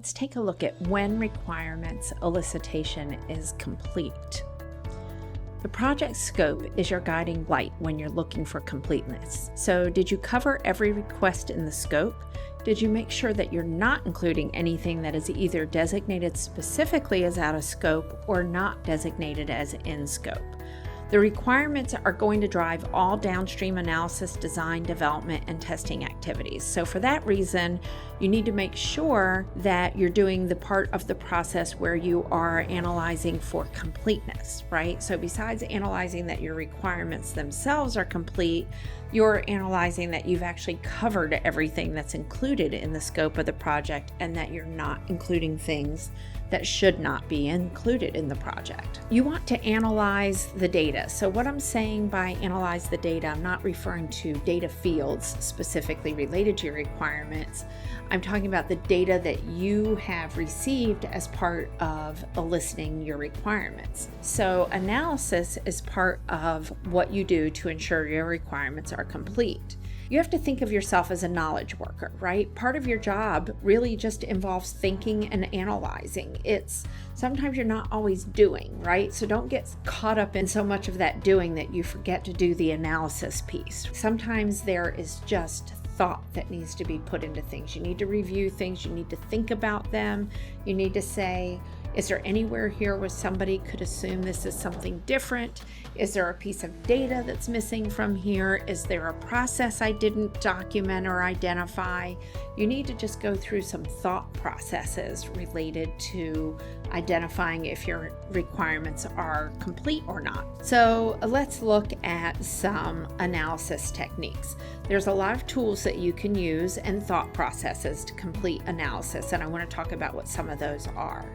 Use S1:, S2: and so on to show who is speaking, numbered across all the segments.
S1: Let's take a look at when requirements elicitation is complete. The project scope is your guiding light when you're looking for completeness. So did you cover every request in the scope? Did you make sure that you're not including anything that is either designated specifically as out of scope or not designated as in scope? The requirements are going to drive all downstream analysis, design, development, and testing activities. So for that reason, you need to make sure that you're doing the part of the process where you are analyzing for completeness, right? So besides analyzing that your requirements themselves are complete, you're analyzing that you've actually covered everything that's included in the scope of the project and that you're not including things that should not be included in the project. You want to analyze the data. So what I'm saying by analyze the data, I'm not referring to data fields specifically related to your requirements. I'm talking about the data that you have received as part of eliciting your requirements. So analysis is part of what you do to ensure your requirements are complete. You have to think of yourself as a knowledge worker, right? Part of your job really just involves thinking and analyzing. It's sometimes you're not always doing, right? So don't get caught up in so much of that doing that you forget to do the analysis piece. Sometimes there is just thought that needs to be put into things. You need to review things. You need to think about them. You need to say, is there anywhere here where somebody could assume this is something different? Is there a piece of data that's missing from here? Is there a process I didn't document or identify? You need to just go through some thought processes related to identifying if your requirements are complete or not. So let's look at some analysis techniques. There's a lot of tools that you can use and thought processes to complete analysis, and I want to talk about what some of those are.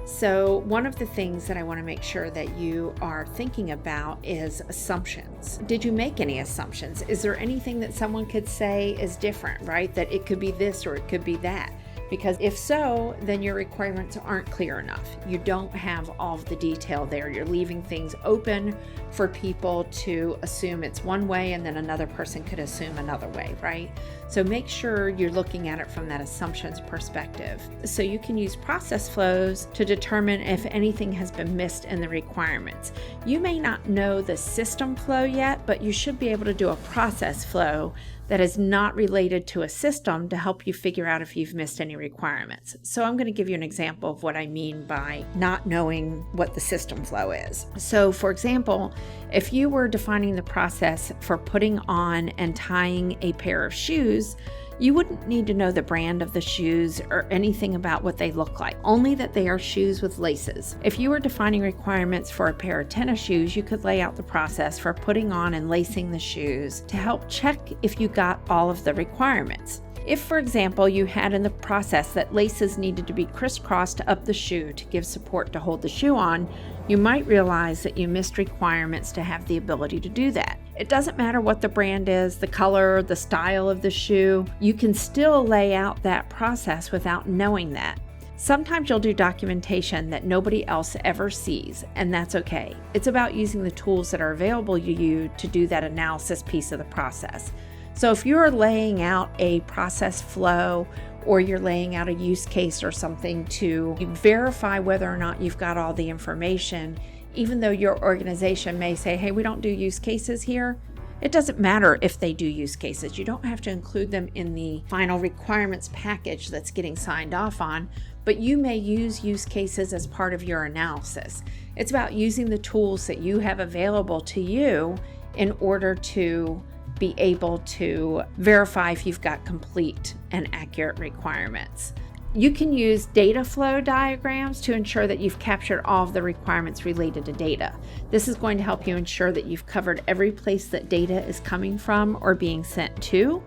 S1: So one of the things that I want to make sure that you are thinking about is assumptions. Did you make any assumptions? Is there anything that someone could say is different, right? That it could be this or it could be that. Because if so, then your requirements aren't clear enough. You don't have all of the detail there. You're leaving things open for people to assume it's one way and then another person could assume another way, right? So make sure you're looking at it from that assumptions perspective. So you can use process flows to determine if anything has been missed in the requirements. You may not know the system flow yet, but you should be able to do a process flow that is not related to a system to help you figure out if you've missed any requirements. So I'm going to give you an example of what I mean by not knowing what the system flow is. So for example, if you were defining the process for putting on and tying a pair of shoes, you wouldn't need to know the brand of the shoes or anything about what they look like, only that they are shoes with laces. If you were defining requirements for a pair of tennis shoes, you could lay out the process for putting on and lacing the shoes to help check if you got all of the requirements. If, for example, you had in the process that laces needed to be crisscrossed up the shoe to give support to hold the shoe on, you might realize that you missed requirements to have the ability to do that. It doesn't matter what the brand is, the color, the style of the shoe, you can still lay out that process without knowing that. Sometimes you'll do documentation that nobody else ever sees, and that's okay. It's about using the tools that are available to you to do that analysis piece of the process. So if you're laying out a process flow or you're laying out a use case or something to verify whether or not you've got all the information, even though your organization may say, hey, we don't do use cases here, it doesn't matter if they do use cases. You don't have to include them in the final requirements package that's getting signed off on, but you may use use cases as part of your analysis. It's about using the tools that you have available to you in order to be able to verify if you've got complete and accurate requirements. You can use data flow diagrams to ensure that you've captured all of the requirements related to data. This is going to help you ensure that you've covered every place that data is coming from or being sent to.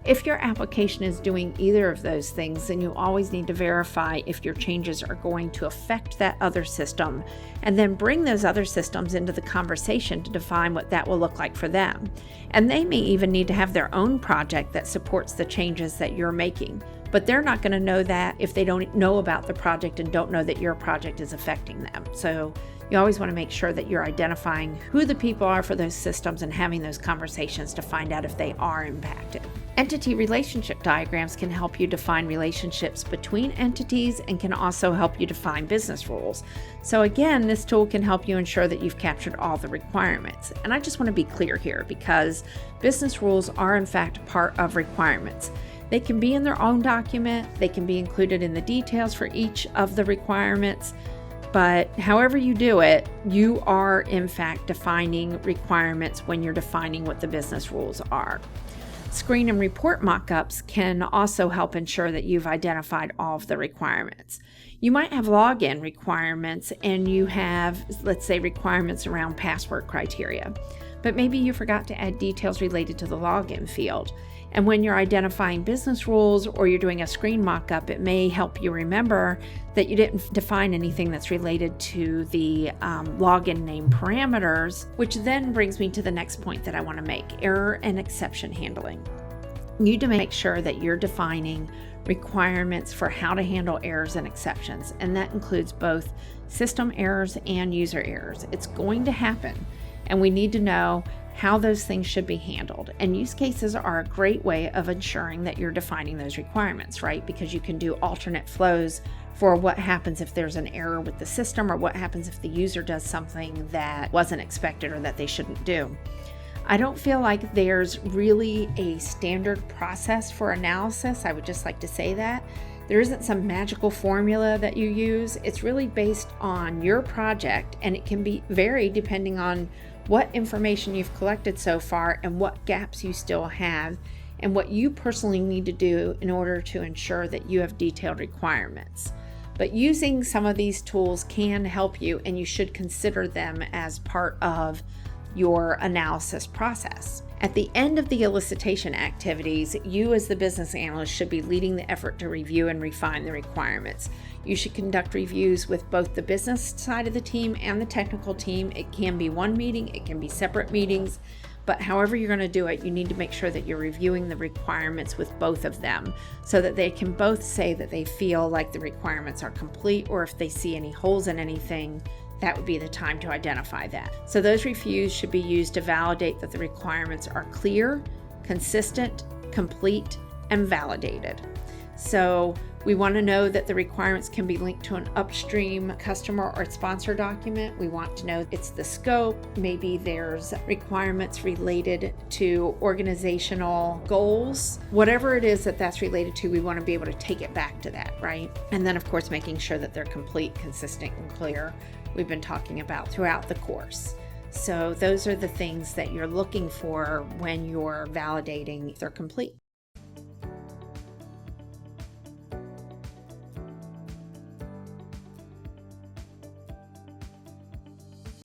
S1: If your application is doing either of those things, then you always need to verify if your changes are going to affect that other system, and then bring those other systems into the conversation to define what that will look like for them. And they may even need to have their own project that supports the changes that you're making, but they're not going to know that if they don't know about the project and don't know that your project is affecting them. So you always want to make sure that you're identifying who the people are for those systems and having those conversations to find out if they are impacted. Entity relationship diagrams can help you define relationships between entities and can also help you define business rules. So again, this tool can help you ensure that you've captured all the requirements. And I just want to be clear here because business rules are in fact part of requirements. They can be in their own document, they can be included in the details for each of the requirements, but however you do it, you are in fact defining requirements when you're defining what the business rules are. Screen and report mockups can also help ensure that you've identified all of the requirements. You might have login requirements and you have, let's say, requirements around password criteria, but maybe you forgot to add details related to the login field. And when you're identifying business rules or you're doing a screen mockup, it may help you remember that you didn't define anything that's related to the login name parameters, which then brings me to the next point that I want to make, error and exception handling. You need to make sure that you're defining requirements for how to handle errors and exceptions, and that includes both system errors and user errors. It's going to happen, and we need to know how those things should be handled. And use cases are a great way of ensuring that you're defining those requirements, right? Because you can do alternate flows for what happens if there's an error with the system or what happens if the user does something that wasn't expected or that they shouldn't do. I don't feel like there's really a standard process for analysis. I would just like to say that. There isn't some magical formula that you use. It's really based on your project, and it can be varied depending on what information you've collected so far and what gaps you still have and what you personally need to do in order to ensure that you have detailed requirements. But using some of these tools can help you, and you should consider them as part of your analysis process. At the end of the elicitation activities, you as the business analyst should be leading the effort to review and refine the requirements. You should conduct reviews with both the business side of the team and the technical team. It can be one meeting, it can be separate meetings, but however you're going to do it, you need to make sure that you're reviewing the requirements with both of them so that they can both say that they feel like the requirements are complete, or if they see any holes in anything, that would be the time to identify that. So those reviews should be used to validate that the requirements are clear, consistent, complete, and validated. So we want to know that the requirements can be linked to an upstream customer or sponsor document. We want to know it's the scope. Maybe there's requirements related to organizational goals. Whatever it is that that's related to, we want to be able to take it back to that, right? And then, of course, making sure that they're complete, consistent, and clear. We've been talking about throughout the course. So those are the things that you're looking for when you're validating if they're complete.